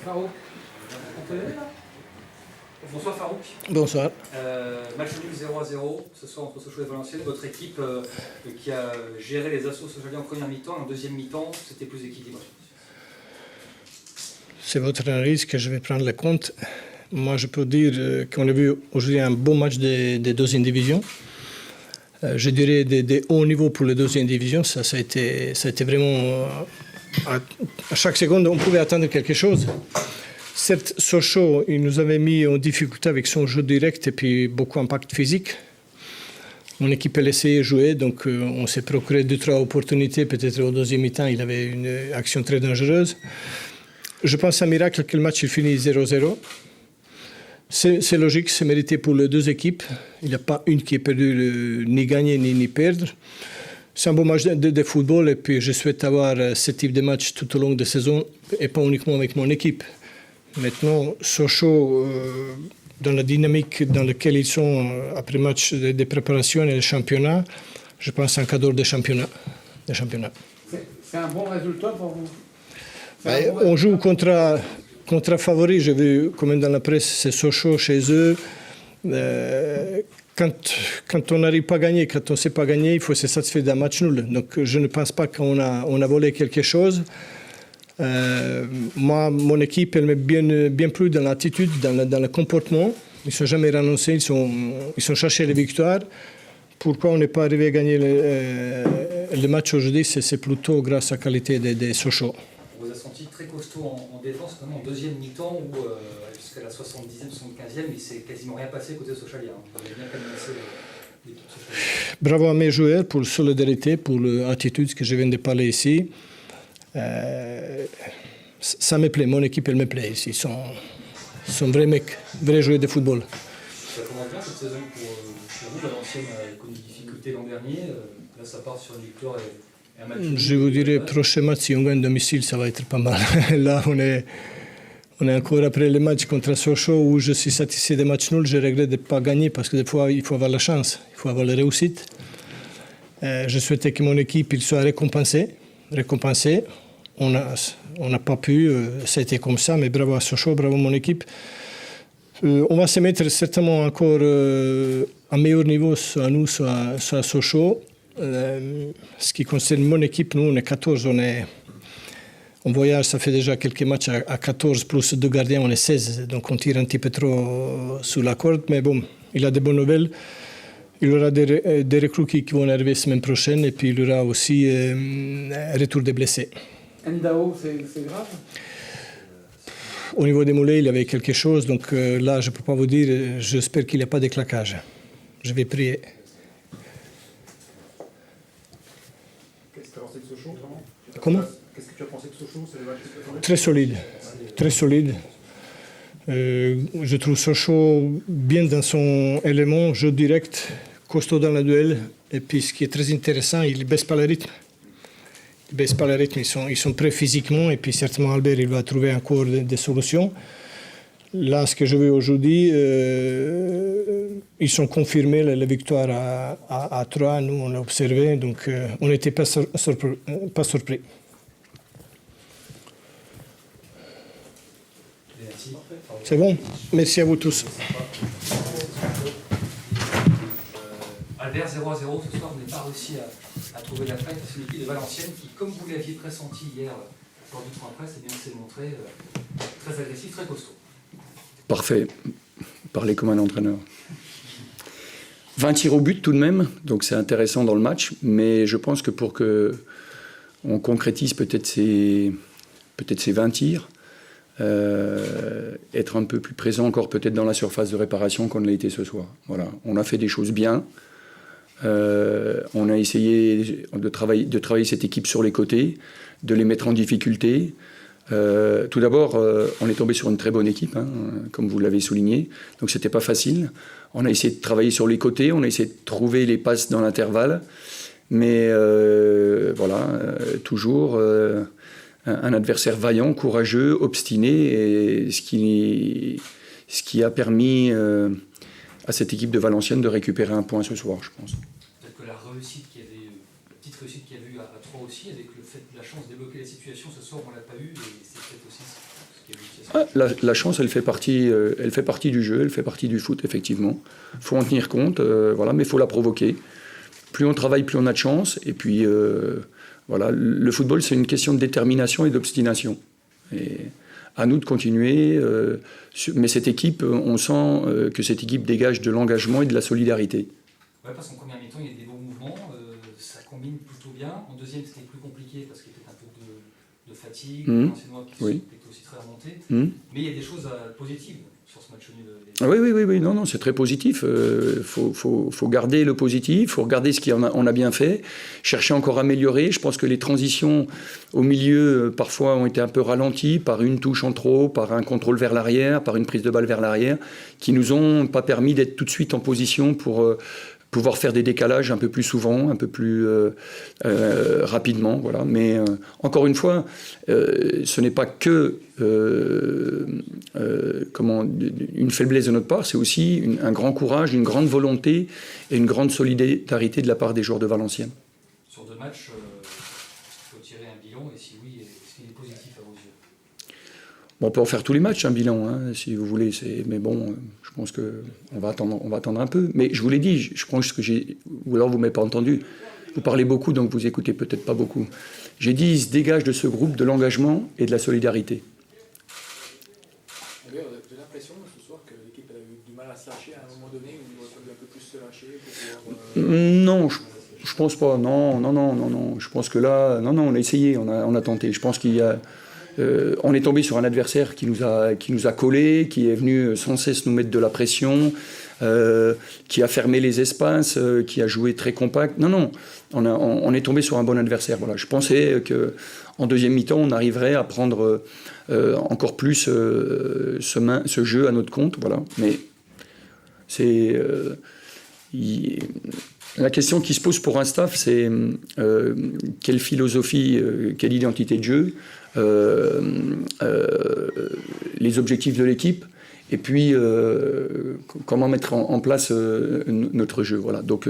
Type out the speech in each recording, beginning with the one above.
Farouk. On peut y aller là. Bonsoir Farouk. Bonsoir. Match nul 0-0 ce soir entre Sochaux et Valenciennes. Votre équipe qui a géré les assauts socialiens en première mi-temps et en deuxième mi-temps, c'était plus équilibré. C'est votre analyse que je vais prendre le compte. Moi, je peux dire qu'on a vu aujourd'hui un beau match des deuxième division. Je dirais des hauts niveaux pour les deuxième division. Ça a été vraiment... à chaque seconde, on pouvait attendre quelque chose. Certes, Sochaux, il nous avait mis en difficulté avec son jeu direct et puis beaucoup d'impact physique. Mon équipe a essayé de jouer, donc on s'est procuré 2-3 opportunités. Peut-être au deuxième mi-temps, il avait une action très dangereuse. Je pense à un miracle que le match il finit 0-0. C'est logique, c'est mérité pour les deux équipes. Il n'y a pas une qui est perdue, ni gagner ni perdre. C'est un beau match de football et puis je souhaite avoir ce type de match tout au long de la saison et pas uniquement avec mon équipe. Maintenant, Sochaux, dans la dynamique dans laquelle ils sont après match de préparation et le championnat, je pense à un cadeau de championnat. C'est un bon résultat pour vous? On joue contre favoris. J'ai vu, comme dans la presse, c'est Sochaux chez eux. Quand on n'arrive pas à gagner, quand on ne sait pas gagner, il faut se satisfaire d'un match nul. Donc je ne pense pas qu'on a volé quelque chose. Moi, mon équipe, elle m'est bien plus dans l'attitude, dans le comportement. Ils ne sont jamais renoncés, ils sont cherchés les victoires. Pourquoi on n'est pas arrivé à gagner le match aujourd'hui? C'est plutôt grâce à la qualité des Sochaux. On vous a senti très costaud en défense, notamment en deuxième mi-temps, où jusqu'à la 70e, 75e, il ne s'est quasiment rien passé côté Sochalia. Vous avez bien cadenassé l'équipe Sochalia. Bravo à mes joueurs pour la solidarité, pour l'attitude que je viens de parler ici. Ça me plaît, mon équipe elle me plaît. Ils sont vrais mecs, vrais joueurs de football. Ça commence bien cette saison pour vous. Valenciennes a connu des difficultés l'an dernier. Là, ça part sur une victoire et un match. Je vous dirais, prochain match, si on gagne domicile, ça va être pas mal. Là, on est encore après le match contre Sochaux où je suis satisfait des matchs nuls. Je regrette de ne pas gagner parce que des fois, il faut avoir la chance, il faut avoir la réussite. Je souhaitais que mon équipe il soit récompensée. On n'a pas pu, ça a été comme ça, mais bravo à Sochaux, bravo à mon équipe. On va se mettre certainement encore à meilleur niveau, soit nous, soit à Sochaux. Ce qui concerne mon équipe, nous, on est 14, on voyage, ça fait déjà quelques matchs à 14, plus 2 gardiens, on est 16, donc on tire un petit peu trop sous la corde, mais bon, il a de bonnes nouvelles. Il y aura des recrues qui vont arriver la semaine prochaine et puis il y aura aussi un retour des blessés. Ndao, c'est grave? Au niveau des mollets, il y avait quelque chose, donc là, je ne peux pas vous dire, j'espère qu'il n'y a pas de claquage. Je vais prier. Qu'est-ce que tu as pensé de Sochaux? Comment? Qu'est-ce que tu as pensé de Sochaux? C'est les matchs que tu as fait? Très solide, très solide. Je trouve Sochaux bien dans son élément, jeu direct, costaud dans le duel. Et puis ce qui est très intéressant, il ne baisse pas le rythme. Ils sont prêts physiquement et puis certainement Albert il va trouver encore des solutions. Là, ce que je veux aujourd'hui, ils sont confirmés, la victoire à 3, nous on l'a observé, donc on n'était pas surpris. C'est bon? Merci à vous tous. Albert, 0-0 ce soir, vous n'avez pas réussi à trouver la faille face à une équipe de Valenciennes qui, comme vous l'aviez pressenti hier, lors du point presse, s'est montré très agressif, très costaud. Parfait. Parler comme un entraîneur. 20 tirs au but tout de même, donc c'est intéressant dans le match, mais je pense que pour qu'on concrétise peut-être ces 20 tirs, être un peu plus présent encore peut-être dans la surface de réparation qu'on l'a été ce soir. Voilà. On a fait des choses bien. On a essayé de travailler cette équipe sur les côtés, de les mettre en difficulté. Tout d'abord, on est tombé sur une très bonne équipe, hein, comme vous l'avez souligné, donc c'était pas facile. On a essayé de travailler sur les côtés, on a essayé de trouver les passes dans l'intervalle, mais voilà, toujours un adversaire vaillant, courageux, obstiné, et ce qui a permis à cette équipe de Valenciennes de récupérer un point ce soir, je pense. Peut-être que la petite réussite qu'il y a eu à 3 aussi, avec le fait de la chance de débloquer la situation ce soir, on ne l'a pas eu, et c'est peut-être aussi ça. La chance, elle fait partie du jeu, elle fait partie du foot, effectivement. Il faut en tenir compte, voilà, mais il faut la provoquer. Plus on travaille, plus on a de chance. Et puis, voilà, le football, c'est une question de détermination et d'obstination. Et à nous de continuer. Mais cette équipe, on sent que cette équipe dégage de l'engagement et de la solidarité. Ouais, parce qu'en première mi-temps, il y a des bons mouvements, ça combine plutôt bien. En deuxième, c'était plus compliqué parce qu'il y avait un peu de fatigue, l'anciennois qui était aussi très remonté. Mais il y a des choses positives sur ce match nul. Oui, non, c'est très positif. Faut garder le positif, il faut regarder ce qu'on a bien fait, chercher encore à améliorer. Je pense que les transitions au milieu, parfois, ont été un peu ralenties par une touche en trop, par un contrôle vers l'arrière, par une prise de balle vers l'arrière, qui nous ont pas permis d'être tout de suite en position pour pouvoir faire des décalages un peu plus souvent, un peu plus rapidement. Voilà. Mais encore une fois, ce n'est pas que une faiblesse de notre part, c'est aussi un grand courage, une grande volonté et une grande solidarité de la part des joueurs de Valenciennes. Sur 2 matchs, il faut tirer un bilan, et si oui, est-ce qu'il est positif à vos yeux? Bon, on peut en faire tous les matchs, un bilan, hein, si vous voulez. Mais bon, je pense qu'on va attendre un peu. Mais je vous l'ai dit, je pense que ou alors vous ne m'avez pas entendu. Vous parlez beaucoup, donc vous écoutez peut-être pas beaucoup. J'ai dit, il se dégage de ce groupe de l'engagement et de la solidarité. J'ai l'impression ce soir que l'équipe a eu du mal à se lâcher à un moment donné, où il aurait fallu un peu plus se lâcher pour pouvoir... Non, je pense pas. Non. Je pense que là, non, on a essayé, on a tenté. Je pense qu'il y a... on est tombé sur un adversaire qui nous a collé, qui est venu sans cesse nous mettre de la pression, qui a fermé les espaces, qui a joué très compact. Non, on est tombé sur un bon adversaire. Voilà. Je pensais qu'en deuxième mi-temps, on arriverait à prendre encore plus ce jeu à notre compte. Voilà. Mais c'est... la question qui se pose pour un staff, c'est quelle philosophie, quelle identité de jeu, les objectifs de l'équipe, et puis comment mettre en place notre jeu. Voilà. Donc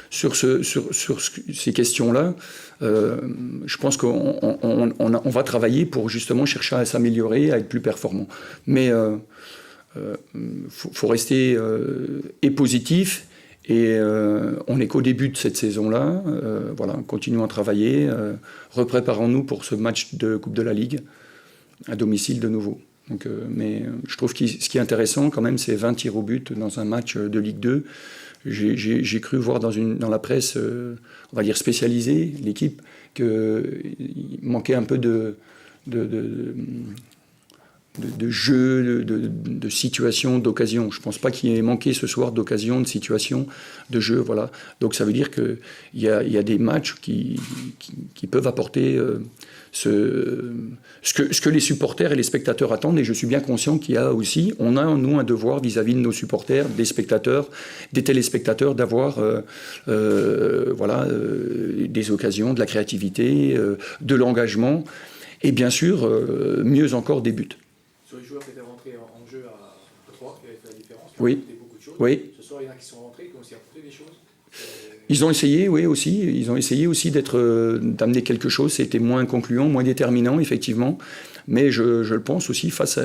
sur ces questions-là, je pense qu'on va travailler pour justement chercher à s'améliorer, à être plus performant. Mais faut rester positif. Et on n'est qu'au début de cette saison-là. Voilà, continuons à travailler. Repréparons-nous pour ce match de Coupe de la Ligue, à domicile de nouveau. Donc, mais je trouve que ce qui est intéressant quand même, c'est 20 tirs au but dans un match de Ligue 2. J'ai cru voir dans la presse, on va dire spécialisée, l'équipe, qu'il manquait un peu de jeu, de situation, d'occasion. Je ne pense pas qu'il y ait manqué ce soir d'occasion, de situation, de jeu. Voilà. Donc ça veut dire qu'il y a des matchs qui peuvent apporter ce que les supporters et les spectateurs attendent. Et je suis bien conscient qu'il y a aussi, on a nous un devoir vis-à-vis de nos supporters, des spectateurs, des téléspectateurs, d'avoir des occasions, de la créativité, de l'engagement et bien sûr, mieux encore, des buts. Sur les joueurs qui étaient rentrés en jeu à 3, qui avaient fait la différence, qui Oui. ont apporté beaucoup de choses. Oui. Ce soir, il y en a qui sont rentrés, qui ont aussi apporté des choses. Ils ont essayé, oui, aussi. Ils ont essayé aussi d'amener quelque chose. C'était moins concluant, moins déterminant, effectivement. Mais je le pense aussi face à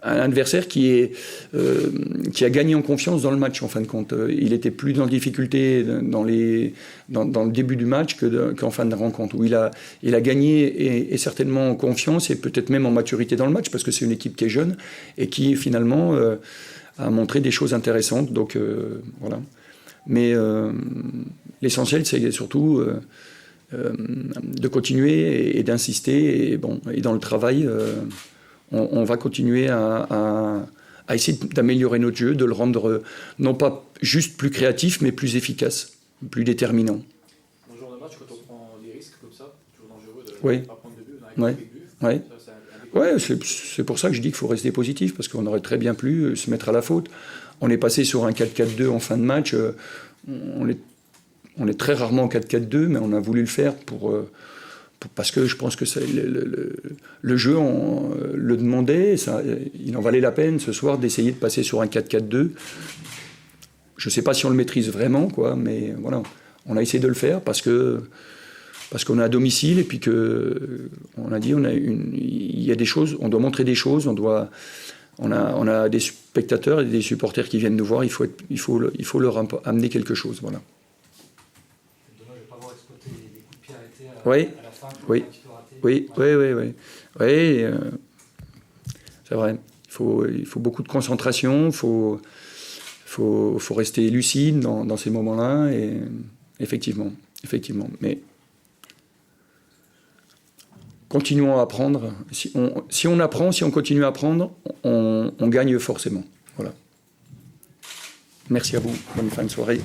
un adversaire qui a gagné en confiance dans le match, en fin de compte. Il était plus dans la difficulté dans le début du match qu'en fin de rencontre, où il a gagné et certainement en confiance et peut-être même en maturité dans le match, parce que c'est une équipe qui est jeune et qui, finalement, a montré des choses intéressantes. Donc, voilà. Mais l'essentiel, c'est surtout de continuer et d'insister. Et dans le travail, on va continuer à essayer d'améliorer notre jeu, de le rendre non pas juste plus créatif, mais plus efficace, plus déterminant. Dans ce genre de match, quand on prend des risques comme ça, toujours dangereux de Oui. ne pas prendre de but, on arrive avec but. Ouais. Ça, c'est un Ouais, c'est pour ça que je dis qu'il faut rester positif, parce qu'on aurait très bien pu se mettre à la faute. On est passé sur un 4-4-2 en fin de match. On est très rarement en 4-4-2, mais on a voulu le faire parce que je pense que le jeu le demandait. Il en valait la peine ce soir d'essayer de passer sur un 4-4-2. Je ne sais pas si on le maîtrise vraiment, mais voilà. On a essayé de le faire parce que parce qu'on est à domicile et puis que on a dit il y a des choses, on doit montrer des choses, on a des spectateurs et des supporters qui viennent nous voir, il faut leur amener quelque chose, voilà. C'est dommage de ne pas avoir exploité les coups de pied arrêtés Oui. à la fin. Oui. Un petit peu raté. Oui. C'est vrai. Il faut beaucoup de concentration, il faut rester lucide dans ces moments-là, et effectivement. Mais continuons à apprendre. Si on apprend, si on continue à apprendre, on gagne forcément. Voilà. Merci à vous. Bonne fin de soirée.